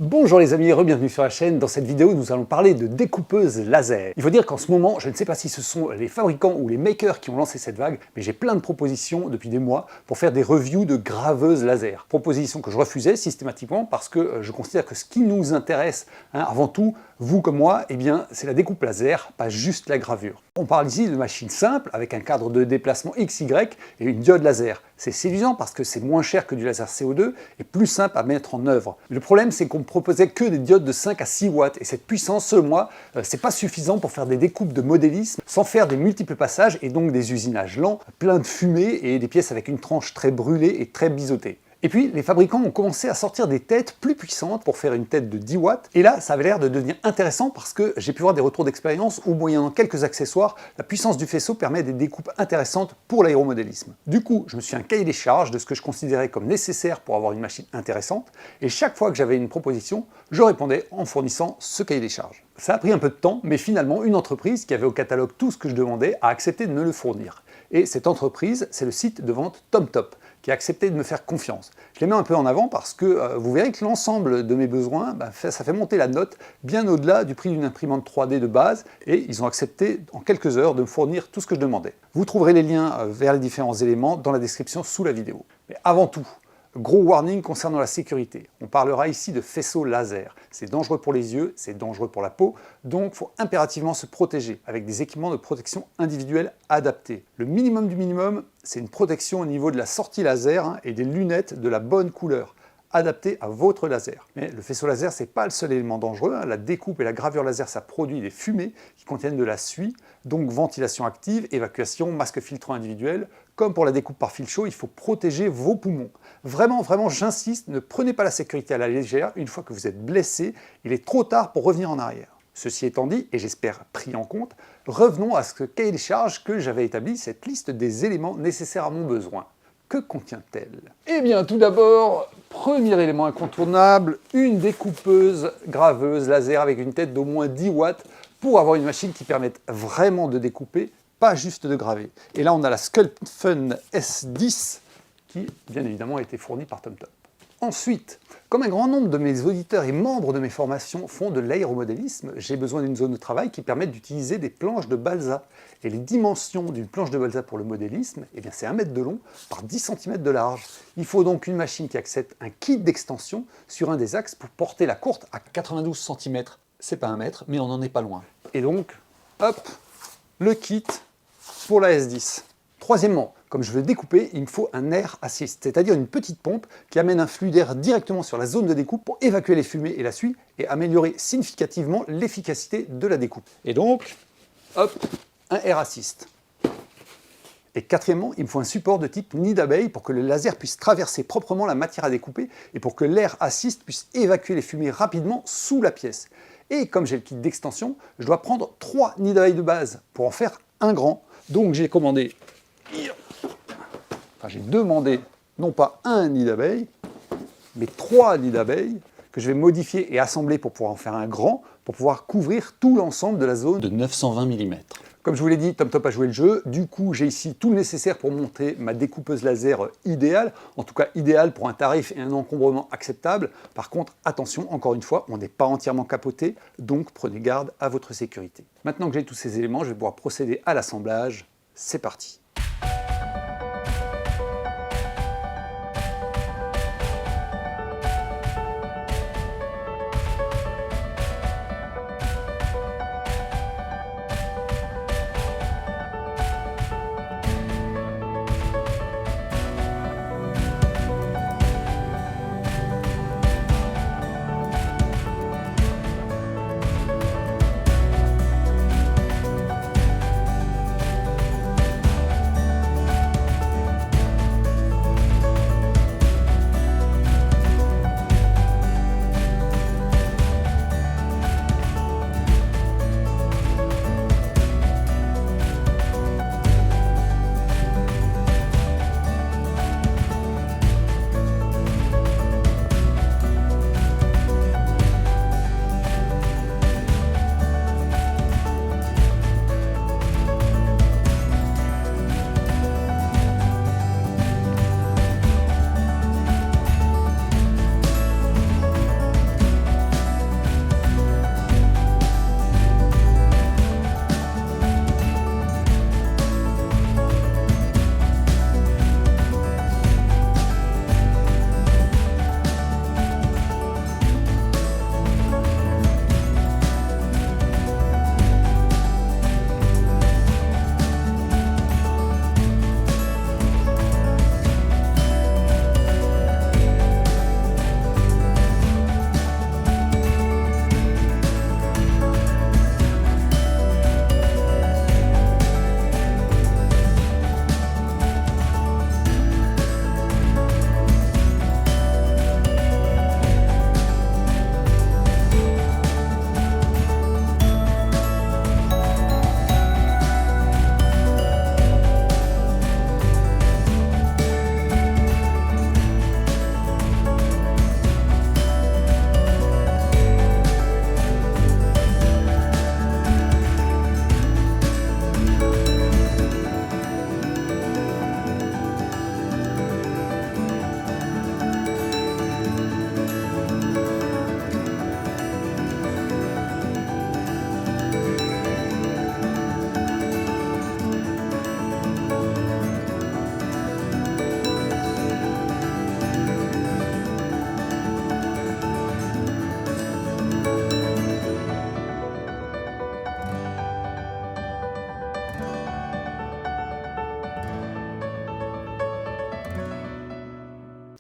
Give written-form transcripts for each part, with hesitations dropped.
Bonjour les amis, bienvenue sur la chaîne. Dans cette vidéo, nous allons parler de découpeuses laser. Il faut dire qu'en ce moment, je ne sais pas si ce sont les fabricants ou les makers qui ont lancé cette vague, mais j'ai plein de propositions depuis des mois pour faire des reviews de graveuses laser. Propositions que je refusais systématiquement parce que je considère que ce qui nous intéresse, avant tout, vous comme moi, eh bien, c'est la découpe laser, pas juste la gravure. On parle ici de machines simples avec un cadre de déplacement XY et une diode laser. C'est séduisant parce que c'est moins cher que du laser CO2 et plus simple à mettre en œuvre. Le problème, c'est qu'on me proposait que des diodes de 5 à 6 watts et cette puissance, selon moi, c'est pas suffisant pour faire des découpes de modélisme sans faire des multiples passages et donc des usinages lents, plein de fumée et des pièces avec une tranche très brûlée et très biseautée. Et puis, les fabricants ont commencé à sortir des têtes plus puissantes pour faire une tête de 10 watts. Et là, ça avait l'air de devenir intéressant parce que j'ai pu voir des retours d'expérience où, moyennant quelques accessoires, la puissance du faisceau permet des découpes intéressantes pour l'aéromodélisme. Du coup, je me suis un cahier des charges de ce que je considérais comme nécessaire pour avoir une machine intéressante. Et chaque fois que j'avais une proposition, je répondais en fournissant ce cahier des charges. Ça a pris un peu de temps, mais finalement, une entreprise qui avait au catalogue tout ce que je demandais a accepté de me le fournir. Et cette entreprise, c'est le site de vente TomTop, qui a accepté de me faire confiance. Je les mets un peu en avant parce que vous verrez que l'ensemble de mes besoins, ça fait monter la note bien au-delà du prix d'une imprimante 3D de base et ils ont accepté en quelques heures de me fournir tout ce que je demandais. Vous trouverez les liens vers les différents éléments dans la description sous la vidéo. Mais avant tout, gros warning concernant la sécurité. On parlera ici de faisceaux laser. C'est dangereux pour les yeux, c'est dangereux pour la peau, donc il faut impérativement se protéger avec des équipements de protection individuelle adaptés. Le minimum du minimum, c'est une protection au niveau de la sortie laser et des lunettes de la bonne couleur, adaptées à votre laser. Mais le faisceau laser, c'est pas le seul élément dangereux. La découpe et la gravure laser, ça produit des fumées qui contiennent de la suie, donc ventilation active, évacuation, masque filtrant individuel. Comme pour la découpe par fil chaud, il faut protéger vos poumons. Vraiment, j'insiste, ne prenez pas la sécurité à la légère. Une fois que vous êtes blessé, il est trop tard pour revenir en arrière. Ceci étant dit, et j'espère pris en compte, revenons à ce cahier des charges que j'avais établi, cette liste des éléments nécessaires à mon besoin. Que contient-elle? Eh bien, tout d'abord, premier élément incontournable, une découpeuse graveuse laser avec une tête d'au moins 10 watts pour avoir une machine qui permette vraiment de découper, pas juste de graver. Et là, on a la SculptFun S10 qui, bien évidemment, a été fournie par TomTop. Ensuite, comme un grand nombre de mes auditeurs et membres de mes formations font de l'aéromodélisme, j'ai besoin d'une zone de travail qui permette d'utiliser des planches de balsa. Et les dimensions d'une planche de balsa pour le modélisme, eh bien c'est 1 mètre de long par 10 cm de large. Il faut donc une machine qui accepte un kit d'extension sur un des axes pour porter la courte à 92 cm. C'est pas 1 mètre, mais on n'en est pas loin. Et donc, hop, le kit pour la S10. Troisièmement, comme je veux découper, il me faut un air assist, c'est-à-dire une petite pompe qui amène un flux d'air directement sur la zone de découpe pour évacuer les fumées et la suie et améliorer significativement l'efficacité de la découpe. Et donc, hop, un air assist. Et quatrièmement, il me faut un support de type nid d'abeille pour que le laser puisse traverser proprement la matière à découper et pour que l'air assist puisse évacuer les fumées rapidement sous la pièce. Et comme j'ai le kit d'extension, je dois prendre 3 nids d'abeilles de base pour en faire un grand. Donc j'ai commandé... J'ai demandé non pas un nid d'abeille, mais 3 nids d'abeilles que je vais modifier et assembler pour pouvoir en faire un grand, pour pouvoir couvrir tout l'ensemble de la zone de 920 mm. Comme je vous l'ai dit, TomTop a joué le jeu. Du coup, j'ai ici tout le nécessaire pour monter ma découpeuse laser idéale, en tout cas idéale pour un tarif et un encombrement acceptable. Par contre, attention, encore une fois, on n'est pas entièrement capoté, donc prenez garde à votre sécurité. Maintenant que j'ai tous ces éléments, je vais pouvoir procéder à l'assemblage. C'est parti.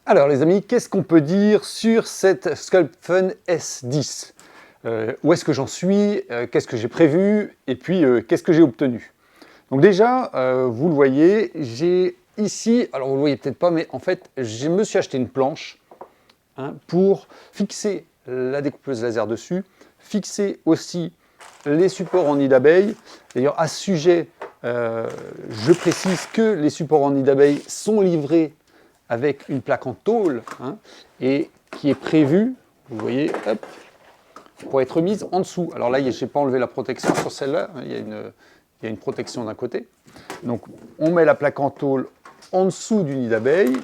Alors les amis, qu'est-ce qu'on peut dire sur cette Sculptfun S10 ? Où est-ce que j'en suis? Qu'est-ce que j'ai prévu? Et puis qu'est-ce que j'ai obtenu? Donc déjà, vous le voyez, j'ai ici, alors vous le voyez peut-être pas, mais en fait, je me suis acheté une planche pour fixer la découpeuse laser dessus, fixer aussi les supports en nid d'abeille. D'ailleurs, à ce sujet, je précise que les supports en nid d'abeille sont livrés avec une plaque en tôle et qui est prévue, vous voyez, hop, pour être mise en dessous. Alors là, je n'ai pas enlevé la protection sur celle-là, il y a une protection d'un côté. Donc, on met la plaque en tôle en dessous du nid d'abeille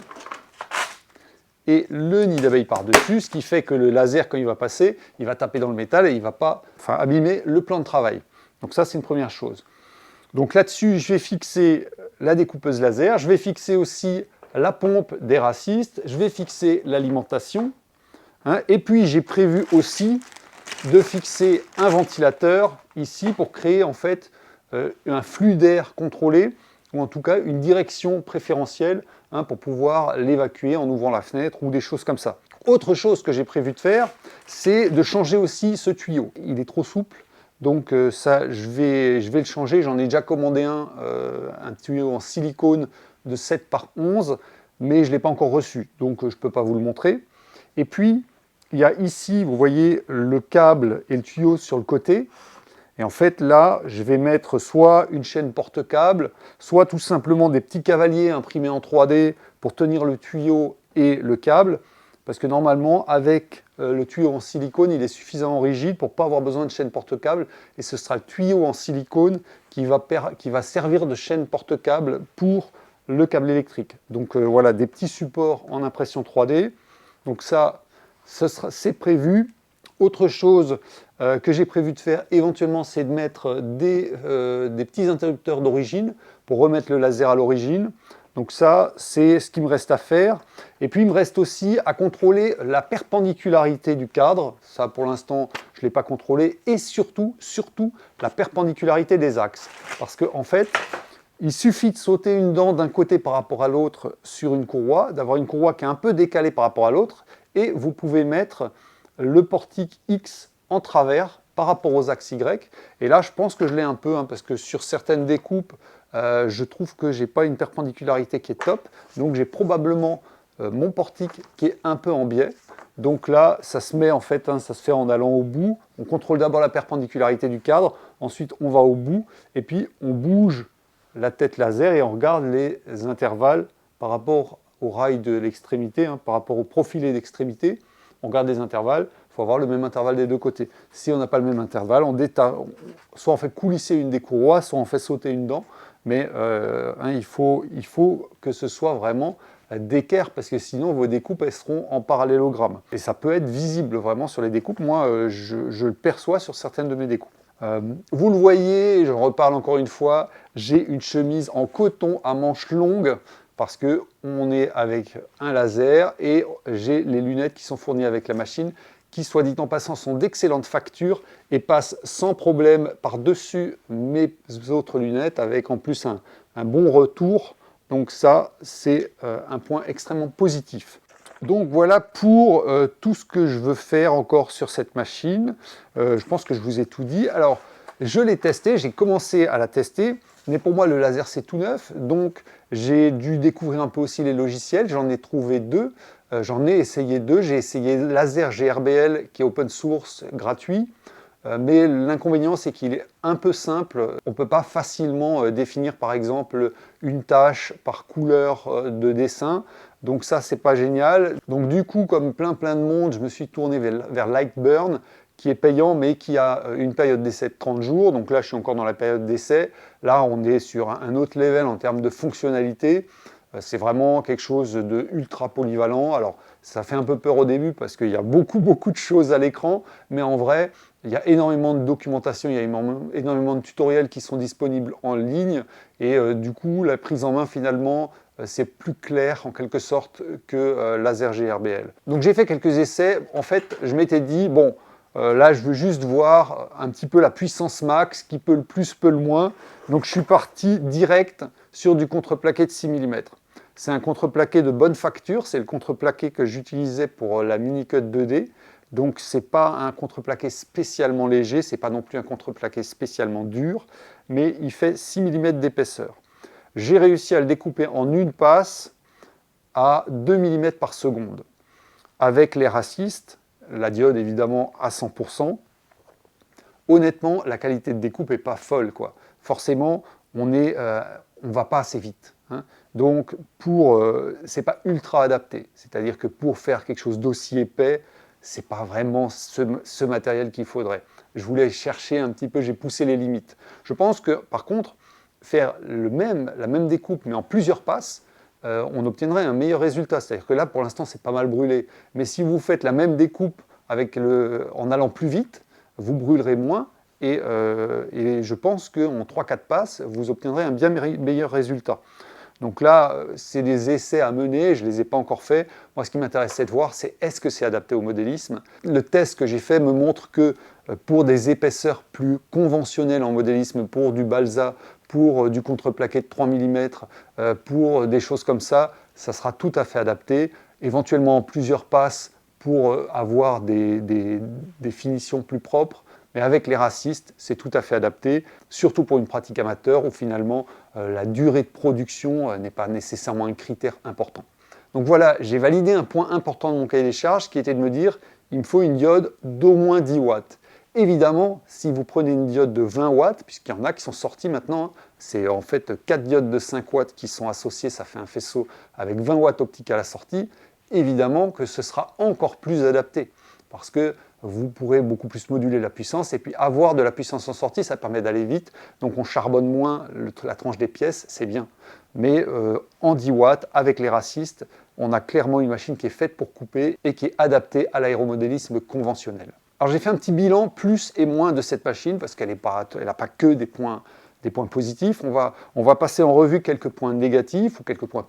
et le nid d'abeille par-dessus, ce qui fait que le laser, quand il va passer, il va taper dans le métal et il ne va pas abîmer le plan de travail. Donc ça, c'est une première chose. Donc là-dessus, je vais fixer la découpeuse laser, je vais fixer aussi la pompe des racistes, je vais fixer l'alimentation, et puis j'ai prévu aussi de fixer un ventilateur ici pour créer en fait un flux d'air contrôlé, ou en tout cas une direction préférentielle pour pouvoir l'évacuer en ouvrant la fenêtre ou des choses comme ça. Autre chose que j'ai prévu de faire, c'est de changer aussi ce tuyau. Il est trop souple, donc ça je vais le changer. J'en ai déjà commandé un tuyau en silicone de 7 par 11, mais je ne l'ai pas encore reçu, donc je ne peux pas vous le montrer. Et puis, il y a ici, vous voyez, le câble et le tuyau sur le côté. Et en fait, là, je vais mettre soit une chaîne porte-câble, soit tout simplement des petits cavaliers imprimés en 3D pour tenir le tuyau et le câble. Parce que normalement, avec le tuyau en silicone, il est suffisamment rigide pour ne pas avoir besoin de chaîne porte-câble. Et ce sera le tuyau en silicone qui va servir de chaîne porte-câble pour le câble électrique. Donc voilà, des petits supports en impression 3D. Donc ça, c'est prévu. Autre chose que j'ai prévu de faire éventuellement, c'est de mettre des petits interrupteurs d'origine pour remettre le laser à l'origine. Donc ça, c'est ce qui me reste à faire. Et puis, il me reste aussi à contrôler la perpendicularité du cadre. Ça, pour l'instant, je ne l'ai pas contrôlé. Et surtout, la perpendicularité des axes. Parce qu'en fait, il suffit de sauter une dent d'un côté par rapport à l'autre sur une courroie, d'avoir une courroie qui est un peu décalée par rapport à l'autre, et vous pouvez mettre le portique X en travers par rapport aux axes Y. Et là, je pense que je l'ai un peu, parce que sur certaines découpes, je trouve que je n'ai pas une perpendicularisé qui est top. Donc j'ai probablement mon portique qui est un peu en biais. Donc là, ça se met en fait, ça se fait en allant au bout. On contrôle d'abord la perpendicularité du cadre, ensuite on va au bout, et puis on bouge la tête laser et on regarde les intervalles par rapport au rail de l'extrémité, par rapport au profilé d'extrémité. On regarde les intervalles, il faut avoir le même intervalle des deux côtés. Si on n'a pas le même intervalle, soit on fait coulisser une des courroies, soit on fait sauter une dent, mais il faut que ce soit vraiment d'équerre, parce que sinon vos découpes elles seront en parallélogramme. Et ça peut être visible vraiment sur les découpes. Moi, je le perçois sur certaines de mes découpes. Vous le voyez, je reparle encore une fois, j'ai une chemise en coton à manches longues parce qu'on est avec un laser et j'ai les lunettes qui sont fournies avec la machine qui, soit dit en passant, sont d'excellente facture et passent sans problème par-dessus mes autres lunettes avec en plus un bon retour. Donc ça, c'est un point extrêmement positif. Donc voilà pour tout ce que je veux faire encore sur cette machine. Je pense que je vous ai tout dit. Alors, je l'ai testé, j'ai commencé à la tester, mais pour moi, le laser, c'est tout neuf. Donc, j'ai dû découvrir un peu aussi les logiciels. J'en ai trouvé deux. J'en ai essayé deux. J'ai essayé Laser GRBL, qui est open source, gratuit. Mais l'inconvénient, c'est qu'il est un peu simple. On ne peut pas facilement définir, par exemple, une tâche par couleur de dessin. Donc ça, c'est pas génial. Donc du coup, comme plein de monde, je me suis tourné vers Lightburn, qui est payant, mais qui a une période d'essai de 30 jours. Donc là, je suis encore dans la période d'essai. Là, on est sur un autre level en termes de fonctionnalité. C'est vraiment quelque chose de ultra polyvalent. Alors, ça fait un peu peur au début parce qu'il y a beaucoup de choses à l'écran, mais en vrai, il y a énormément de documentation, il y a énormément de tutoriels qui sont disponibles en ligne et du coup, la prise en main finalement, c'est plus clair en quelque sorte que Laser GRBL. Donc j'ai fait quelques essais. En fait, je m'étais dit, bon, là, je veux juste voir un petit peu la puissance max, qui peut le plus, peut le moins. Donc je suis parti direct sur du contreplaqué de 6 mm. C'est un contreplaqué de bonne facture, c'est le contreplaqué que j'utilisais pour la Minicut 2D. Donc ce n'est pas un contreplaqué spécialement léger, ce n'est pas non plus un contreplaqué spécialement dur, mais il fait 6 mm d'épaisseur. J'ai réussi à le découper en une passe à 2 mm par seconde. Avec les racistes, la diode évidemment à 100%, honnêtement, la qualité de découpe n'est pas folle, quoi. Forcément, on va pas assez vite. Hein. Donc, c'est pas ultra adapté. C'est-à-dire que pour faire quelque chose d'aussi épais, c'est pas vraiment ce matériel qu'il faudrait. Je voulais chercher un petit peu, j'ai poussé les limites. Je pense que, par contre, faire la même découpe, mais en plusieurs passes, on obtiendrait un meilleur résultat. C'est-à-dire que là, pour l'instant, c'est pas mal brûlé. Mais si vous faites la même découpe en allant plus vite, vous brûlerez moins. Et je pense qu'en 3-4 passes, vous obtiendrez un bien meilleur résultat. Donc là, c'est des essais à mener, je ne les ai pas encore faits. Moi, ce qui m'intéressait de voir, c'est est-ce que c'est adapté au modélisme. Le test que j'ai fait me montre que pour des épaisseurs plus conventionnelles en modélisme, pour du balsa, pour du contreplaqué de 3 mm, pour des choses comme ça sera tout à fait adapté. Éventuellement en plusieurs passes pour avoir des finitions plus propres. Mais avec les racistes, c'est tout à fait adapté, surtout pour une pratique amateur où finalement la durée de production n'est pas nécessairement un critère important. Donc voilà, j'ai validé un point important de mon cahier des charges qui était de me dire il me faut une diode d'au moins 10 watts. Évidemment, si vous prenez une diode de 20 watts, puisqu'il y en a qui sont sortis maintenant, hein, c'est en fait 4 diodes de 5 watts qui sont associées, ça fait un faisceau avec 20 watts optique à la sortie, évidemment que ce sera encore plus adapté. Parce que vous pourrez beaucoup plus moduler la puissance et puis avoir de la puissance en sortie, ça permet d'aller vite. Donc on charbonne moins la tranche des pièces, c'est bien. Mais en 10 watts, avec les racistes, on a clairement une machine qui est faite pour couper et qui est adaptée à l'aéromodélisme conventionnel. Alors j'ai fait un petit bilan plus et moins de cette machine parce qu'elle n'a pas que des points positifs. On va passer en revue quelques points négatifs ou quelques points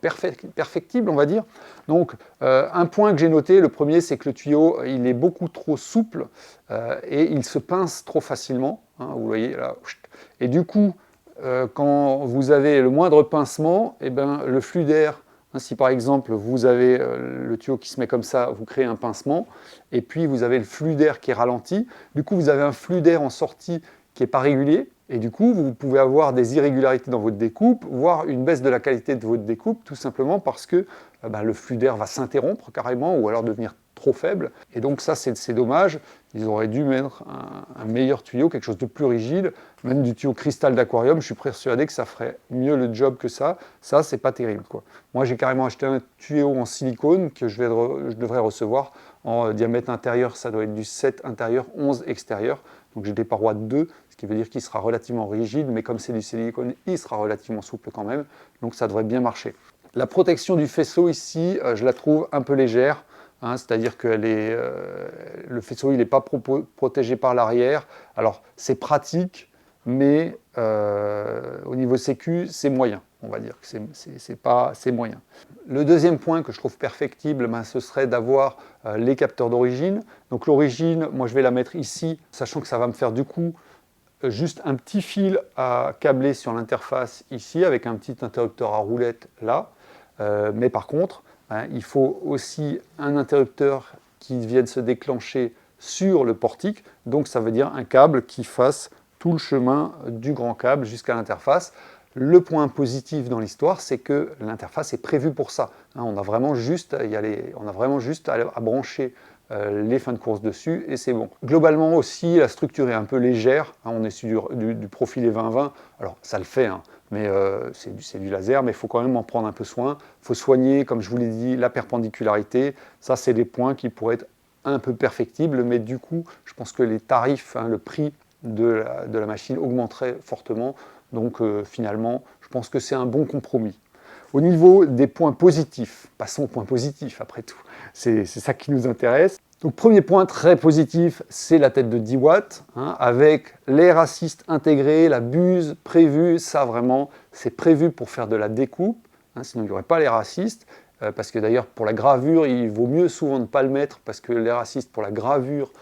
perfectibles, on va dire. Donc, un point que j'ai noté, le premier, c'est que le tuyau, il est beaucoup trop souple et il se pince trop facilement. Hein, vous voyez là. Et du coup, quand vous avez le moindre pincement, eh ben, le flux d'air, hein, si par exemple vous avez le tuyau qui se met comme ça, vous créez un pincement, et puis vous avez le flux d'air qui est ralenti. Du coup, vous avez un flux d'air en sortie qui n'est pas régulier. Et du coup, vous pouvez avoir des irrégularités dans votre découpe, voire une baisse de la qualité de votre découpe, tout simplement parce que le flux d'air va s'interrompre carrément, ou alors devenir trop faible. Et donc ça, c'est dommage. Ils auraient dû mettre un meilleur tuyau, quelque chose de plus rigide, même du tuyau cristal d'aquarium. Je suis persuadé que ça ferait mieux le job que ça. Ça, c'est pas terrible, quoi. Moi, j'ai carrément acheté un tuyau en silicone que je devrais recevoir en diamètre intérieur. Ça doit être du 7 intérieur, 11 extérieur. Donc j'ai des parois de 2, ce qui veut dire qu'il sera relativement rigide, mais comme c'est du silicone, il sera relativement souple quand même, donc ça devrait bien marcher. La protection du faisceau ici, je la trouve un peu légère, hein, c'est-à-dire que le faisceau il n'est pas protégé par l'arrière. Alors c'est pratique, mais au niveau sécu, c'est moyen. On va dire que c'est moyen. Le deuxième point que je trouve perfectible, ce serait d'avoir les capteurs d'origine. Donc l'origine, moi je vais la mettre ici, sachant que ça va me faire du coup juste un petit fil à câbler sur l'interface ici, avec un petit interrupteur à roulette là. Mais par contre, hein, il faut aussi un interrupteur qui vienne se déclencher sur le portique. Donc ça veut dire un câble qui fasse tout le chemin du grand câble jusqu'à l'interface. Le point positif dans l'histoire, c'est que l'interface est prévue pour ça. Hein, on a vraiment juste à brancher les fins de course dessus et c'est bon. Globalement aussi, la structure est un peu légère. Hein, on est sur du profilé 20-20. Alors ça le fait, hein, mais c'est du laser, mais il faut quand même en prendre un peu soin. Il faut soigner, comme je vous l'ai dit, la perpendicularitité. Ça, c'est des points qui pourraient être un peu perfectibles, mais du coup, je pense que les tarifs, hein, le prix de la machine augmenterait fortement. Donc finalement, je pense que c'est un bon compromis. Au niveau des points positifs, passons aux points positifs après tout, c'est ça qui nous intéresse. Donc premier point très positif, c'est la tête de 10 watts, hein, avec les racistes intégrés, la buse prévue, ça vraiment, c'est prévu pour faire de la découpe, hein, sinon il n'y aurait pas les racistes, parce que d'ailleurs pour la gravure, il vaut mieux souvent ne pas le mettre, parce que les racistes pour la gravure,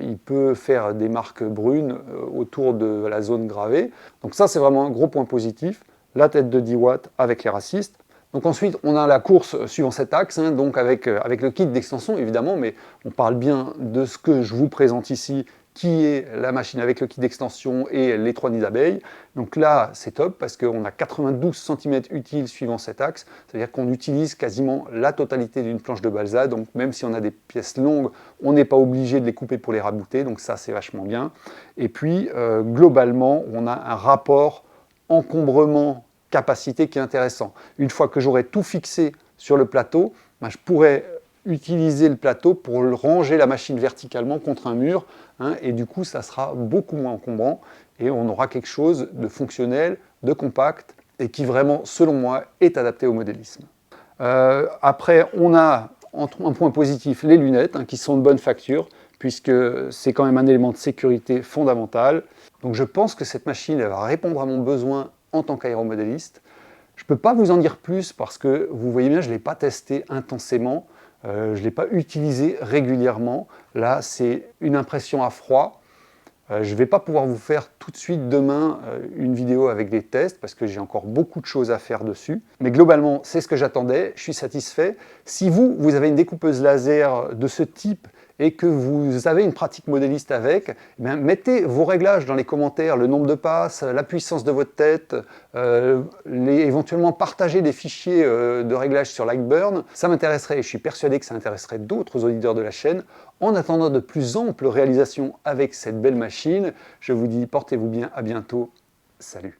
il peut faire des marques brunes autour de la zone gravée. Donc ça, c'est vraiment un gros point positif. La tête de 10 watts avec les racistes. Donc ensuite, on a la course suivant cet axe, hein, donc avec le kit d'extension évidemment, mais on parle bien de ce que je vous présente ici, qui est la machine avec le kit d'extension et les 3 nids d'abeilles. Donc là, c'est top parce qu'on a 92 cm utiles suivant cet axe, c'est-à-dire qu'on utilise quasiment la totalité d'une planche de balsa, donc même si on a des pièces longues, on n'est pas obligé de les couper pour les rabouter, donc ça c'est vachement bien. Et puis, globalement, on a un rapport encombrement-capacité qui est intéressant. Une fois que j'aurai tout fixé sur le plateau, ben, je pourrais utiliser le plateau pour ranger la machine verticalement contre un mur, hein, et du coup ça sera beaucoup moins encombrant et on aura quelque chose de fonctionnel, de compact et qui vraiment, selon moi, est adapté au modélisme. Après, on a un point positif, les lunettes, hein, qui sont de bonne facture, puisque c'est quand même un élément de sécurité fondamental. Donc je pense que cette machine elle va répondre à mon besoin en tant qu'aéromodéliste. Je ne peux pas vous en dire plus parce que vous voyez bien, je ne l'ai pas testé intensément. Je ne l'ai pas utilisé régulièrement. Là, c'est une impression à froid. Je ne vais pas pouvoir vous faire tout de suite demain une vidéo avec des tests parce que j'ai encore beaucoup de choses à faire dessus. Mais globalement, c'est ce que j'attendais. Je suis satisfait. Si vous avez une découpeuse laser de ce type et que vous avez une pratique modéliste avec, eh bien, mettez vos réglages dans les commentaires, le nombre de passes, la puissance de votre tête, éventuellement partager des fichiers de réglage sur Lightburn. Ça m'intéresserait et je suis persuadé que ça intéresserait d'autres auditeurs de la chaîne. En attendant de plus amples réalisations avec cette belle machine, je vous dis portez-vous bien, à bientôt, salut.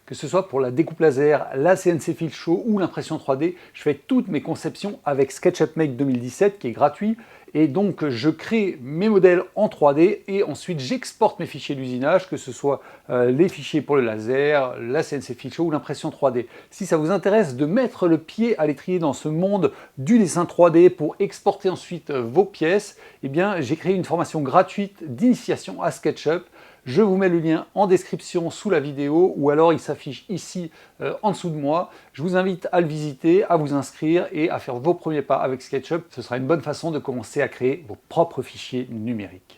Que ce soit pour la découpe laser, la CNC Field Show ou l'impression 3D, je fais toutes mes conceptions avec SketchUp Make 2017 qui est gratuit. Et donc je crée mes modèles en 3D et ensuite j'exporte mes fichiers d'usinage, que ce soit les fichiers pour le laser, la CNC Field Show ou l'impression 3D. Si ça vous intéresse de mettre le pied à l'étrier dans ce monde du dessin 3D pour exporter ensuite vos pièces, eh bien j'ai créé une formation gratuite d'initiation à SketchUp. Je vous mets le lien en description sous la vidéo ou alors il s'affiche ici en dessous de moi. Je vous invite à le visiter, à vous inscrire et à faire vos premiers pas avec SketchUp. Ce sera une bonne façon de commencer à créer vos propres fichiers numériques.